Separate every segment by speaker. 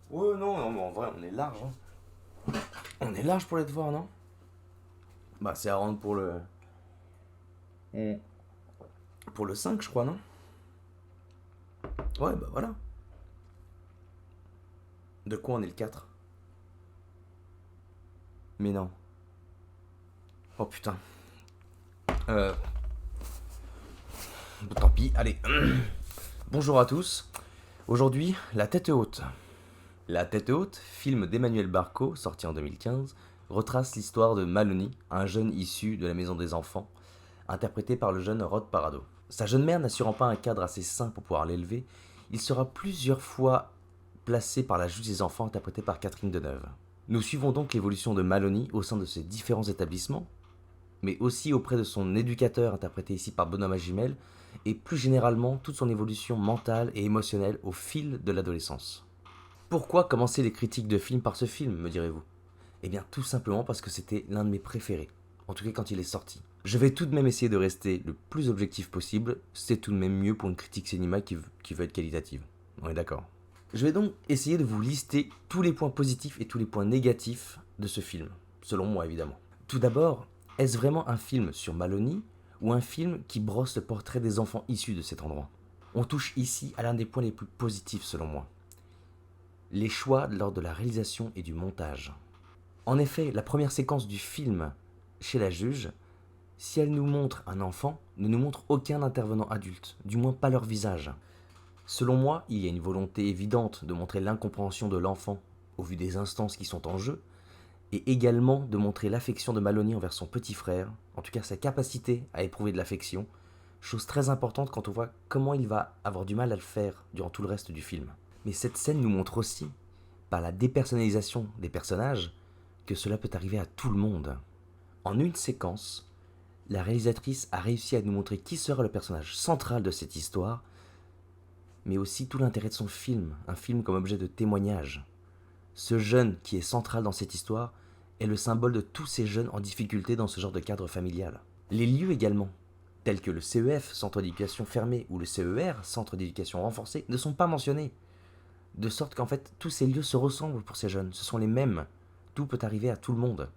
Speaker 1: Ouais, non, non, mais en vrai, on est large, hein. On est large pour les devoirs, non? Bah, c'est à rendre Mm. Pour le 5, je crois, non? Ouais, bah voilà. De quoi on est le 4? Mais non. Oh putain. Euh, Tant pis, allez. Bonjour à tous. Aujourd'hui, La tête haute. La tête haute, film d'Emmanuel Barco, sorti en 2015, retrace l'histoire de Maloney, un jeune issu de la maison des enfants, interprété par le jeune Rod Parado. Sa jeune mère n'assurant pas un cadre assez sain pour pouvoir l'élever, il sera plusieurs fois placé par la juge des enfants interprétée par Catherine Deneuve. Nous suivons donc l'évolution de Maloney au sein de ses différents établissements, mais aussi auprès de son éducateur interprété ici par Benoît Magimel, et plus généralement toute son évolution mentale et émotionnelle au fil de l'adolescence. Pourquoi commencer les critiques de films par ce film, me direz-vous? Eh bien tout simplement parce que c'était l'un de mes préférés, en tout cas quand il est sorti. Je vais tout de même essayer de rester le plus objectif possible, c'est tout de même mieux pour une critique cinéma qui veut être qualitative. On est d'accord. Je vais donc essayer de vous lister tous les points positifs et tous les points négatifs de ce film, selon moi évidemment. Tout d'abord, est-ce vraiment un film sur Maloney ou un film qui brosse le portrait des enfants issus de cet endroit? On touche ici à l'un des points les plus positifs selon moi, les choix lors de la réalisation et du montage. En effet, la première séquence du film chez la juge, si elle nous montre un enfant, ne nous montre aucun intervenant adulte, du moins pas leur visage. Selon moi, il y a une volonté évidente de montrer l'incompréhension de l'enfant au vu des instances qui sont en jeu, et également de montrer l'affection de Maloney envers son petit frère, en tout cas sa capacité à éprouver de l'affection, chose très importante quand on voit comment il va avoir du mal à le faire durant tout le reste du film. Mais cette scène nous montre aussi, par la dépersonnalisation des personnages, que cela peut arriver à tout le monde. En une séquence, la réalisatrice a réussi à nous montrer qui sera le personnage central de cette histoire, mais aussi tout l'intérêt de son film, un film comme objet de témoignage. Ce jeune qui est central dans cette histoire est le symbole de tous ces jeunes en difficulté dans ce genre de cadre familial. Les lieux également, tels que le CEF, Centre d'éducation fermé, ou le CER, Centre d'éducation renforcé, ne sont pas mentionnés. De sorte qu'en fait, tous ces lieux se ressemblent pour ces jeunes, ce sont les mêmes. Tout peut arriver à tout le monde.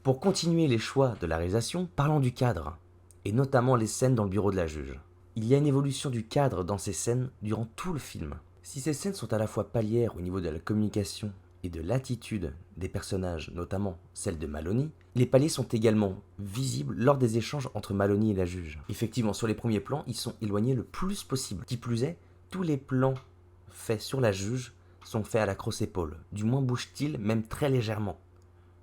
Speaker 1: Pour continuer les choix de la réalisation, parlons du cadre, et notamment les scènes dans le bureau de la juge. Il y a une évolution du cadre dans ces scènes durant tout le film. Si ces scènes sont à la fois palières au niveau de la communication et de l'attitude des personnages, notamment celle de Maloney, les paliers sont également visibles lors des échanges entre Maloney et la juge. Effectivement, sur les premiers plans, ils sont éloignés le plus possible. Qui plus est, tous les plans faits sur la juge sont faits à la crosse-épaule. Du moins bouge-t-il, même très légèrement,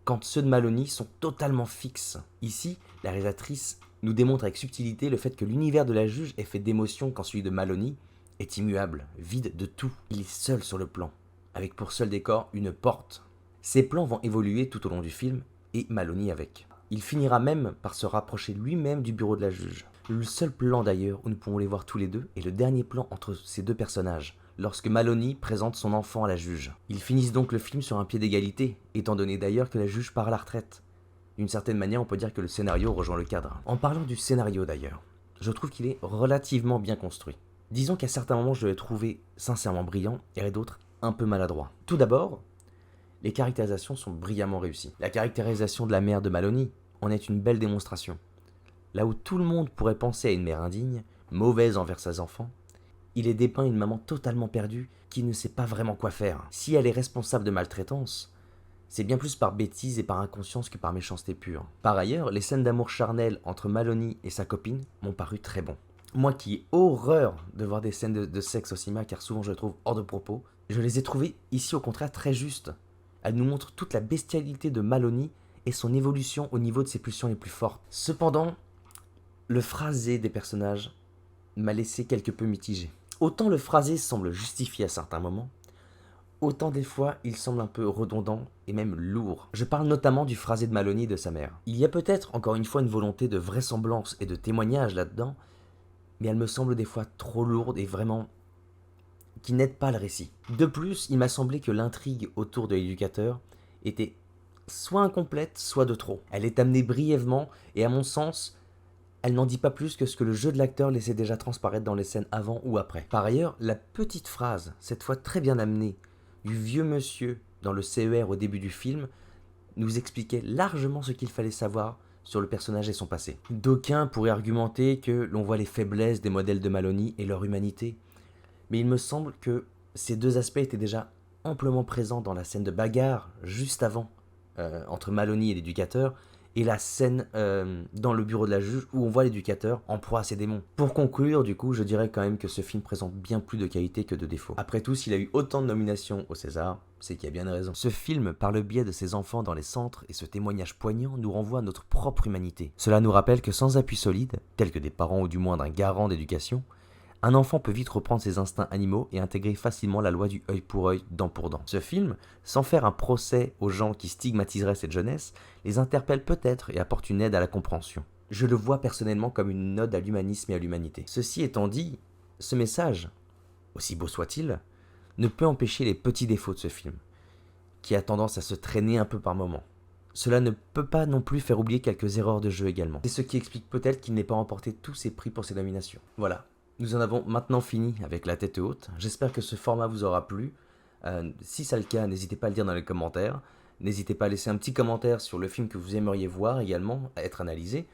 Speaker 1: quand ceux de Maloney sont totalement fixes. Ici, la réalisatrice nous démontre avec subtilité le fait que l'univers de la juge est fait d'émotions quand celui de Maloney est immuable, vide de tout. Il est seul sur le plan, avec pour seul décor une porte. Ces plans vont évoluer tout au long du film, et Maloney avec. Il finira même par se rapprocher lui-même du bureau de la juge. Le seul plan d'ailleurs où nous pouvons les voir tous les deux est le dernier plan entre ces deux personnages, lorsque Maloney présente son enfant à la juge. Ils finissent donc le film sur un pied d'égalité, étant donné d'ailleurs que la juge part à la retraite. D'une certaine manière, on peut dire que le scénario rejoint le cadre. En parlant du scénario d'ailleurs, je trouve qu'il est relativement bien construit. Disons qu'à certains moments, je l'ai trouvé sincèrement brillant et à d'autres un peu maladroit. Tout d'abord, les caractérisations sont brillamment réussies. La caractérisation de la mère de Maloney en est une belle démonstration. Là où tout le monde pourrait penser à une mère indigne, mauvaise envers ses enfants, il est dépeint une maman totalement perdue qui ne sait pas vraiment quoi faire. Si elle est responsable de maltraitance, c'est bien plus par bêtise et par inconscience que par méchanceté pure. Par ailleurs, les scènes d'amour charnel entre Maloney et sa copine m'ont paru très bons. Moi qui ai horreur de voir des scènes de sexe au cinéma car souvent je les trouve hors de propos, je les ai trouvées ici au contraire très justes. Elles nous montrent toute la bestialité de Maloney et son évolution au niveau de ses pulsions les plus fortes. Cependant, le phrasé des personnages m'a laissé quelque peu mitigé. Autant le phrasé semble justifié à certains moments, autant des fois il semble un peu redondant et même lourd. Je parle notamment du phrasé de Maloney et de sa mère. Il y a peut-être encore une fois une volonté de vraisemblance et de témoignage là-dedans, mais elle me semble des fois trop lourde et vraiment qui n'aide pas le récit. De plus, il m'a semblé que l'intrigue autour de l'éducateur était soit incomplète, soit de trop. Elle est amenée brièvement et à mon sens, elle n'en dit pas plus que ce que le jeu de l'acteur laissait déjà transparaître dans les scènes avant ou après. Par ailleurs, la petite phrase, cette fois très bien amenée, du vieux monsieur dans le CER au début du film nous expliquait largement ce qu'il fallait savoir sur le personnage et son passé. D'aucuns pourraient argumenter que l'on voit les faiblesses des modèles de Maloney et leur humanité, mais il me semble que ces deux aspects étaient déjà amplement présents dans la scène de bagarre juste avant, entre Maloney et l'éducateur, et la scène dans le bureau de la juge où on voit l'éducateur en proie à ses démons. Pour conclure, du coup, je dirais quand même que ce film présente bien plus de qualités que de défauts. Après tout, s'il a eu autant de nominations au César, c'est qu'il y a bien une raison. Ce film, par le biais de ses enfants dans les centres et ce témoignage poignant, nous renvoie à notre propre humanité. Cela nous rappelle que sans appui solide, tel que des parents ou du moins d'un garant d'éducation, un enfant peut vite reprendre ses instincts animaux et intégrer facilement la loi du œil pour œil, dent pour dent. Ce film, sans faire un procès aux gens qui stigmatiseraient cette jeunesse, les interpelle peut-être et apporte une aide à la compréhension. Je le vois personnellement comme une ode à l'humanisme et à l'humanité. Ceci étant dit, ce message, aussi beau soit-il, ne peut empêcher les petits défauts de ce film, qui a tendance à se traîner un peu par moments. Cela ne peut pas non plus faire oublier quelques erreurs de jeu également. C'est ce qui explique peut-être qu'il n'ait pas remporté tous ses prix pour ses nominations. Voilà. Nous en avons maintenant fini avec La Tête Haute. J'espère que ce format vous aura plu. Si c'est le cas, n'hésitez pas à le dire dans les commentaires. N'hésitez pas à laisser un petit commentaire sur le film que vous aimeriez voir également, à être analysé.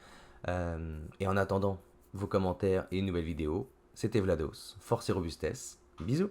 Speaker 1: Et en attendant vos commentaires et une nouvelle vidéo, c'était Vlados. Force et robustesse. Bisous.